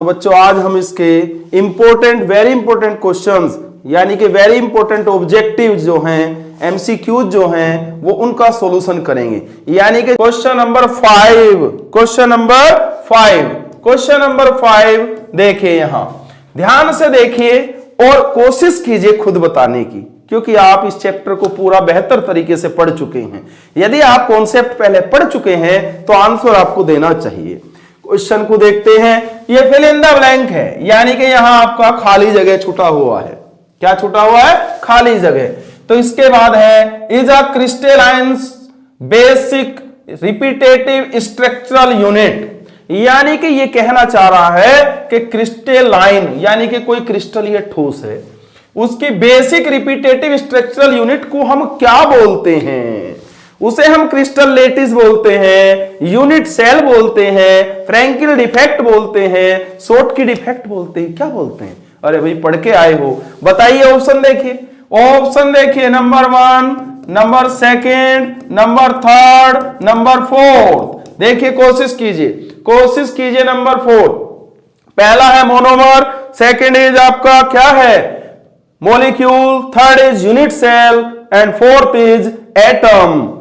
बच्चों आज हम इसके वेरी इंपॉर्टेंट क्वेश्चंस यानी कि वेरी इंपॉर्टेंट ऑब्जेक्टिव जो हैं एमसीक्यूज जो हैं वो उनका सॉल्यूशन करेंगे। यानी कि क्वेश्चन नंबर 5 देखिए, यहां ध्यान से देखिए और कोशिश कीजिए खुद बताने की, क्योंकि आप इस चैप्टर को पूरा बेहतर तरीके से पढ़ चुके हैं। यदि आप कॉन्सेप्ट पहले पढ़ चुके हैं तो आंसर आपको देना चाहिए। क्वेश्चन को देखते हैं, ये फिल इन द ब्लैंक है, यानी कि यहां आपका खाली जगह छूटा हुआ है। क्या छूटा हुआ है? खाली जगह। तो इसके बाद है is a crystalline basic repetitive structural unit, यानी कि ये कहना चाह रहा है कि क्रिस्टलाइन यानी कि कोई क्रिस्टल ये ठोस है, उसकी बेसिक रिपीटेटिव स्ट्रक्चरल यूनिट को हम क्या बोलते हैं? उसे हम क्रिस्टल लेटिस बोलते हैं, यूनिट सेल बोलते हैं, फ्रैंकिल डिफेक्ट बोलते हैं, शॉर्टकी डिफेक्ट बोलते हैं, क्या बोलते हैं? अरे भाई पढ़ के आए हो, बताइए। ऑप्शन देखिए, नंबर 1, नंबर 2, नंबर 3, नंबर 4। देखिए कोशिश कीजिए। नंबर 4 पहला है मोनोमर, सेकंड इज आपका क्या है? Molecule, third is unit cell and fourth is atom.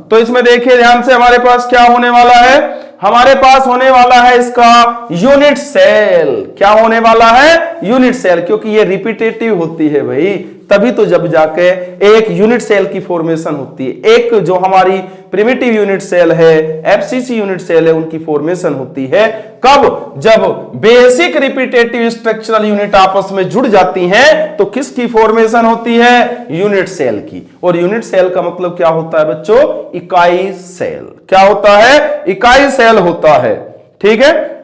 तो इसमें देखिए ध्यान से, हमारे पास क्या होने वाला है? हमारे पास होने वाला है इसका यूनिट सेल। क्या होने वाला है? यूनिट सेल, क्योंकि ये रिपीटेटिव होती है भाई, तभी तो जब जाके एक यूनिट सेल की फॉर्मेशन होती है। एक जो हमारी प्रिमिटिव यूनिट सेल है, एफसीसी यूनिट सेल है, उनकी फॉर्मेशन होती है कब? जब बेसिक रिपीटेटिव स्ट्रक्चरल यूनिट आपस में जुड़ जाती हैं तो किसकी फॉर्मेशन होती है? यूनिट सेल की। और यूनिट सेल का मतलब क्या होता है बच्चों? इकाई सेल। क्या होता है? इकाई सेल होता है। ठीक है,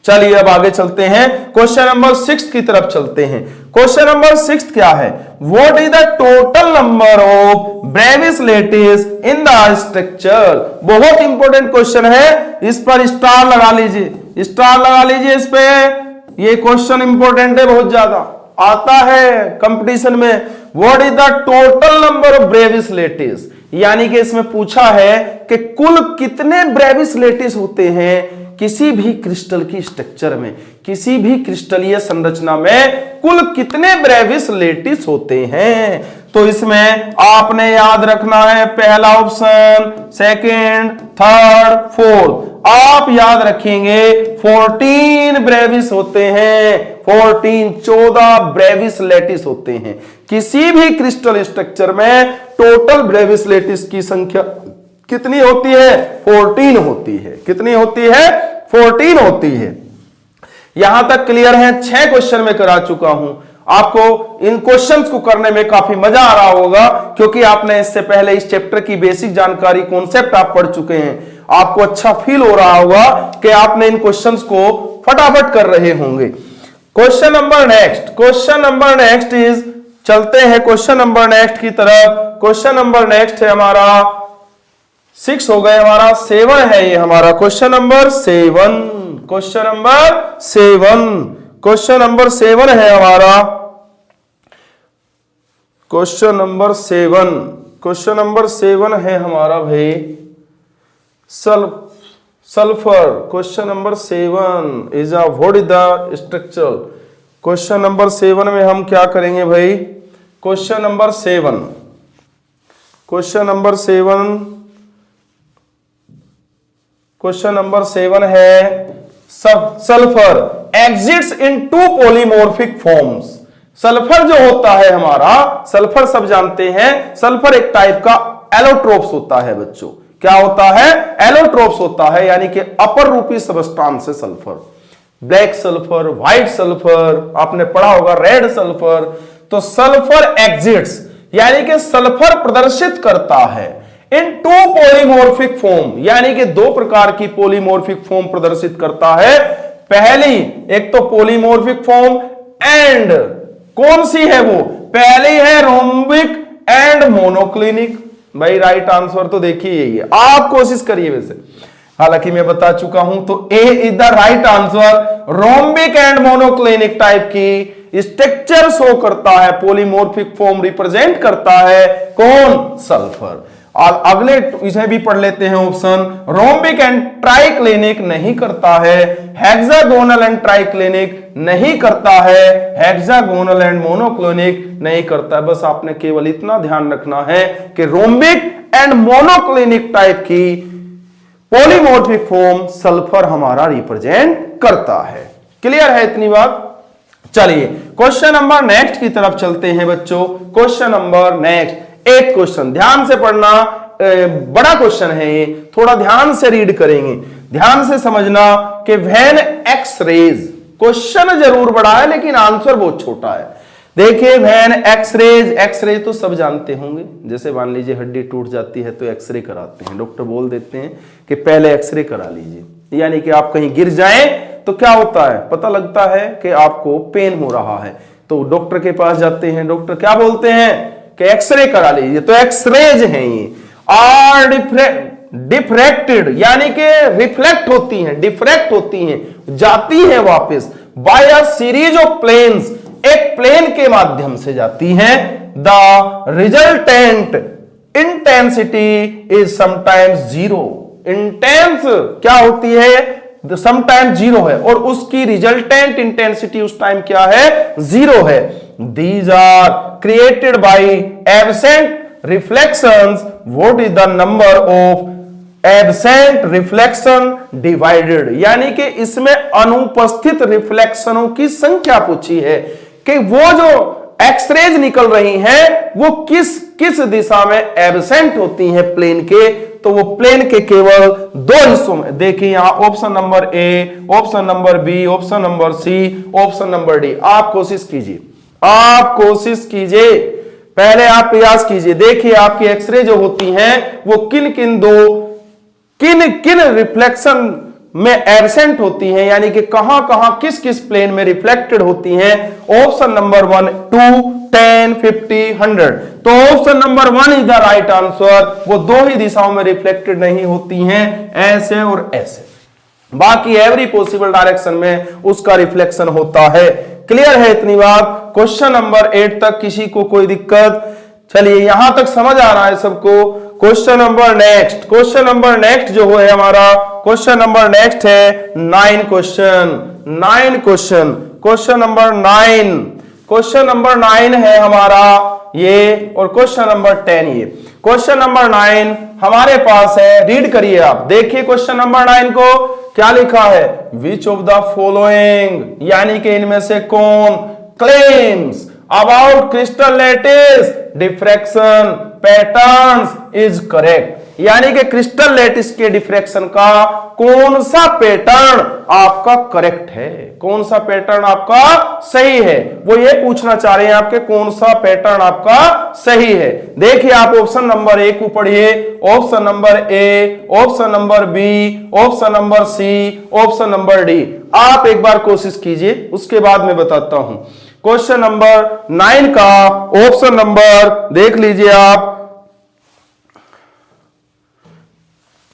चलिए अब आगे चलते हैं, क्वेश्चन नंबर 6 की तरफ चलते हैं। क्वेश्चन नंबर 6 क्या है? What is the total number of Bravais lattice in the structure? बहुत इंपॉर्टेंट क्वेश्चन है, इस पर स्टार लगा लीजिए इस पे। ये क्वेश्चन इंपॉर्टेंट है, बहुत ज्यादा आता है कंपटीशन में। What is the total number of Bravais lattice, यानी कि इसमें पूछा है कि कुल कितने ब्रेविस लेटिस होते हैं किसी भी क्रिस्टल की स्ट्रक्चर में, किसी भी क्रिस्टलीय संरचना में कुल कितने ब्रेविस लेटिस होते हैं। तो इसमें आपने याद रखना है पहला ऑप्शन, सेकंड, थर्ड, फोर्थ। आप याद रखेंगे 14 ब्रेविस होते हैं, 14 ब्रेविस लेटिस होते हैं। किसी भी क्रिस्टल स्ट्रक्चर में टोटल ब्रेविस लेटिस की संख्या कितनी होती है? 14 होती है। कितनी होती है? 14 होती है। यहां तक क्लियर है? 6 क्वेश्चन में करा चुका हूं। आपको इन क्वेश्चंस को करने में काफी मजा आ रहा होगा, क्योंकि आपने इससे पहले इस चैप्टर की बेसिक जानकारी, कॉन्सेप्ट आप पढ़ चुके हैं। आपको अच्छा फील हो रहा होगा कि आपने इन क्वेश्चंस को फटाफट कर रहे होंगे। क्वेश्चन नंबर नेक्स्ट इज, चलते हैं क्वेश्चन नंबर नेक्स्ट की तरफ। क्वेश्चन नंबर नेक्स्ट है हमारा 6 हो गए, हमारा 7 है ये हमारा क्वेश्चन नंबर 7। क्वेश्चन नंबर 7 है हमारा क्वेश्चन नंबर 7 है हमारा भाई sulphur. Question number 7 is a what is the structure. Question number 7 में हम क्या करेंगे भाई? क्वेश्चन नंबर 7 है सल्फर एग्जिट्स इन 2 पॉलीमॉर्फिक फॉर्म्स। सल्फर जो होता है हमारा, सल्फर सब जानते हैं, सल्फर एक टाइप का एलोट्रोप्स होता है बच्चों। क्या होता है? एलोट्रोप्स होता है, यानी कि अपर रूपी सबस्टांस है sulphur. Black sulphur, white sulphur, आपने पढ़ा होगा रेड सल्फर। तो सल्फर एग्जिट्स यानी कि सल्फर प्रदर्शित करता है इन 2 पॉलीमॉर्फिक फॉर्म, यानी कि 2 प्रकार की पॉलीमॉर्फिक फॉर्म प्रदर्शित करता है। पहली एक तो पॉलीमॉर्फिक फॉर्म एंड कौन सी है वो? पहली है रोम्बिक एंड मोनोक्लिनिक। भाई राइट आंसर तो देखिए यही है, आप कोशिश करिए वैसे, हालांकि मैं बता चुका हूं। तो A is the right answer. Rhombic and monoclinic type की स्ट्रक्चर शो करता है, पॉलीमॉर्फिक फॉर्म रिप्रेजेंट करता है कौन? सल्फर। अगले इसे भी पढ़ लेते हैं ऑप्शन। रोम्बिक एंड ट्राइक्लिनिक नहीं करता है, हेक्सागोनल एंड ट्राइक्लिनिक नहीं करता है, हेक्सागोनल एंड मोनोक्लिनिक नहीं करता है। बस आपने केवल इतना ध्यान रखना है कि रोम्बिक एंड मोनोक्लिनिक टाइप की पॉलीमॉर्फिक फॉर्म सल्फर हमारा रिप्रेजेंट करता है। क्लियर है इतनी बात? चलिए क्वेश्चन नंबर नेक्स्ट की तरफ चलते हैं बच्चों। क्वेश्चन नंबर नेक्स्ट 8 क्वेश्चन, ध्यान से पढ़ना, बड़ा क्वेश्चन है ये, थोड़ा ध्यान से रीड करेंगे, ध्यान से समझना कि व्हेन एक्स रेज, क्वेश्चन जरूर बड़ा है लेकिन आंसर बहुत छोटा है। देखिए व्हेन एक्स-रेज तो सब जानते होंगे, जैसे मान लीजिए हड्डी टूट जाती है तो एक्सरे कराते हैं, डॉक्टर बोल देते हैं कि पहले एक्सरे करा लीजिए, यानी कि आप कहीं गिर जाएं तो क्या होता है, पता लगता है कि आपको पेन हो रहा है, तो डॉक्टर के पास जाते हैं, डॉक्टर क्या बोलते हैं कि एक्सरे करा लीजिए, तो एक्सरेज हैं ये। आर डिफ्रैक्टेड यानी कि रिफ्लेक्ट होती हैं, डिफ्रैक्ट होती हैं, जाती है वापस by a series of planes, एक प्लेन के माध्यम से जाती हैं। The resultant intensity is sometimes zero, intense क्या होती है, समटाइम्स जीरो है, और उसकी रिजल्टेंट इंटेंसिटी उस टाइम क्या है, जीरो है। These are created by absent reflections, what is the number of absent reflection divided, यानी कि इसमें अनुपस्थित रिफ्लेक्शनों की संख्या पूछी है कि वो जो एक्सरेज निकल रही हैं वो किस किस दिशा में एब्सेंट होती हैं प्लेन के, तो वो प्लेन के केवल 2 हिस्सों में। देखिए यहां option number A, option number B, option number C, option number D. आप कोशिश कीजिए, आप कोशिश कीजिए, पहले आप प्रयास कीजिए, देखिए आपकी एक्सरे जो होती हैं वो किन किन रिफ्लेक्शन में एब्सेंट होती हैं, यानी कि कहां कहां किस किस प्लेन में रिफ्लेक्टेड होती हैं। ऑप्शन नंबर 1 2 10 50 100, तो option number 1 is the right answer. वो 2 ही दिशाओं में रिफ्लेक्टेड नहीं होती हैं, ऐसे और ऐसे, बाकी एवरी पॉसिबल डायरेक्शन में उसका रिफ्लेक्शन होता है। क्लियर है इतनी बात? क्वेश्चन नंबर 8 तक किसी को कोई दिक्कत? चलिए यहां तक समझ आ रहा है सबको। Question number next, question number next जो है हमारा, क्वेश्चन नंबर नेक्स्ट है 9 question, 9 question, question number 9, question number 9 है हमारा ये, और क्वेश्चन नंबर 10 ये। क्वेश्चन नंबर 9 हमारे पास है, रीड करिए आप, देखिए क्वेश्चन नंबर 9 को क्या लिखा है, विच ऑफ द फॉलोइंग, यानी कि इनमें से कौन, claims about crystal lattice diffraction patterns is correct, यानी कि क्रिस्टल लैटिस के डिफ्रैक्शन का कौन सा पैटर्न आपका करेक्ट है, कौन सा पैटर्न आपका सही है, वो ये पूछना चाह रहे हैं आपके, कौन सा पैटर्न आपका सही है। देखिए आप ऑप्शन नंबर ए को पढ़िए, option number A, option number B, option number C, option number D. आप एक बार कोशिश कीजिए, उसके बाद मैं बताता हूं। क्वेश्चन नंबर 9 का ऑप्शन नंबर देख लीजिए आप,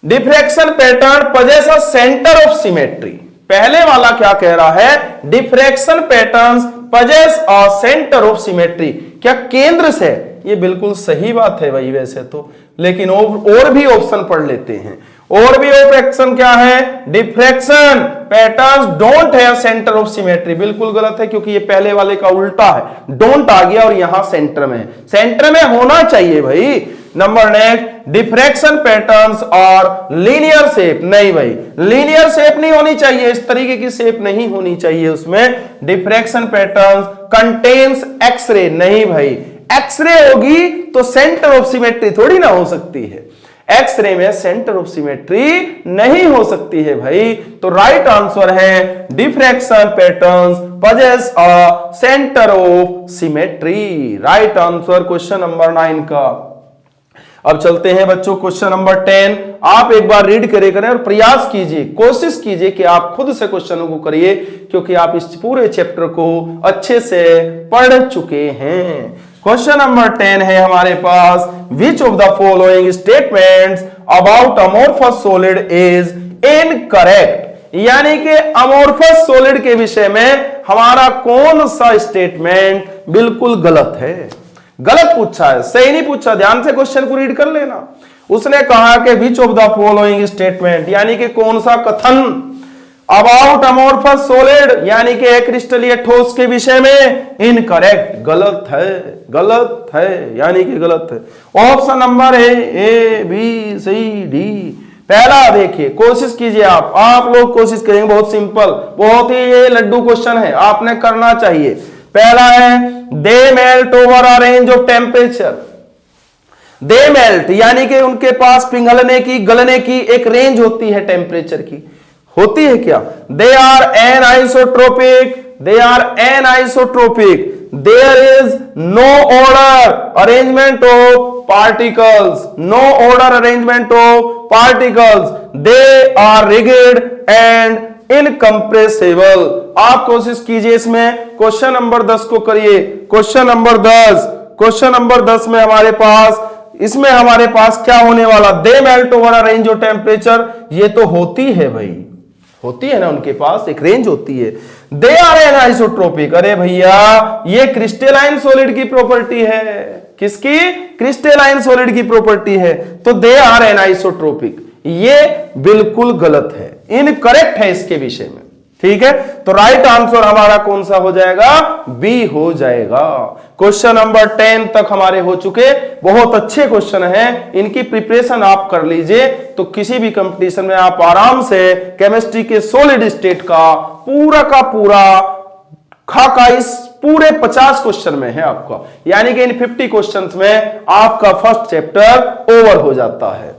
diffraction pattern possess a centre of symmetry. पहले वाला क्या कह रहा है, diffraction patterns possess a centre of symmetry, क्या केंद्र से, ये बिल्कुल सही बात है भाई वैसे तो, लेकिन और भी ऑप्शन पढ़ लेते हैं, और भी ऑप्शन क्या है, diffraction patterns don't have centre of symmetry, बिल्कुल गलत है क्योंकि ये पहले वाले का उल्टा है, डोंट आ गया और यहां सेंटर में है, सेंटर में होना चाहिए भाई। नंबर नेक्स्ट, डिफ्रैक्शन पैटर्न्स और लीनियर शेप, नहीं भाई लीनियर शेप नहीं होनी चाहिए, इस तरीके की शेप नहीं होनी चाहिए उसमें। डिफ्रैक्शन पैटर्न्स कंटेन्स एक्सरे, नहीं भाई एक्सरे होगी तो सेंटर ऑफ सिमेट्री थोड़ी ना हो सकती है, एक्सरे में सेंटर ऑफ सिमेट्री नहीं हो सकती है भाई। तो राइट आंसर है diffraction patterns possess a centre of symmetry, right answer question number 9 का। अब चलते हैं बच्चों क्वेश्चन नंबर 10। आप एक बार रीड करें और प्रयास कीजिए, कोशिश कीजिए कि आप खुद से क्वेश्चनों को करिए, क्योंकि आप इस पूरे चैप्टर को अच्छे से पढ़ चुके हैं। क्वेश्चन नंबर 10 है हमारे पास, which of the following statements about amorphous solid is incorrect, यानी कि अमोर्फस सॉलिड के विषय में हमारा कौन सा स्टेटमेंट बिल्कुल गलत है। गलत पूछा है, सही नहीं पूछा, ध्यान से क्वेश्चन को रीड कर लेना। उसने कहा कि विच ऑफ द फॉलोइंग स्टेटमेंट, यानी कि कौन सा कथन अबाउट अमोर्फस सॉलिड, यानी कि क्रिस्टलीय ठोस के विषय में इनकरेक्ट, गलत है, गलत है, यानी कि गलत है। Option number A B C D. पहला देखिए, कोशिश कीजिए आप लोग कोशिश करेंगे, बहुत सिंपल, बहुत ही ये लड्डू क्वेश्चन है, आपने करना चाहिए। पहला है they melt over a range of temperature. They melt यानी कि उनके पास पिघलने की, गलने की एक रेंज होती है, टेम्परेचर की होती है क्या? They are anisotropic, they are anisotropic, there is no order arrangement of particles, no order arrangement of particles, they are rigid and incompressible. आप कोशिश कीजिए इसमें, क्वेश्चन नंबर 10 को करिए। क्वेश्चन नंबर 10, क्वेश्चन नंबर 10 में हमारे पास, इसमें हमारे पास क्या होने वाला? They melt over a range of temperature, ये तो होती है भाई, होती है ना, उनके पास एक रेंज होती है। दे आर एन आइसोट्रोपिक, अरे भैया ये क्रिस्टलाइन सॉलिड की प्रॉपर्टी है। किसकी? क्रिस्टलाइन सॉलिड की प्रॉपर्टी है, तो दे आर एन आइसोट्रोपिक, ये बिल्कुल गलत है, इनकरेक्ट है इसके विषय में। ठीक है, तो राइट आंसर हमारा कौन सा हो जाएगा? बी हो जाएगा। क्वेश्चन नंबर 10 तक हमारे हो चुके, बहुत अच्छे क्वेश्चन हैं, इनकी प्रिपरेशन आप कर लीजिए, तो किसी भी कंपटीशन में आप आराम से केमिस्ट्री के सॉलिड स्टेट का पूरा खाका इस पूरे 50 क्वेश्चन में है आपका, यानी कि इन 50 क्वेश्चंस में आपका फर्स्ट चैप्टर ओवर हो जाता है।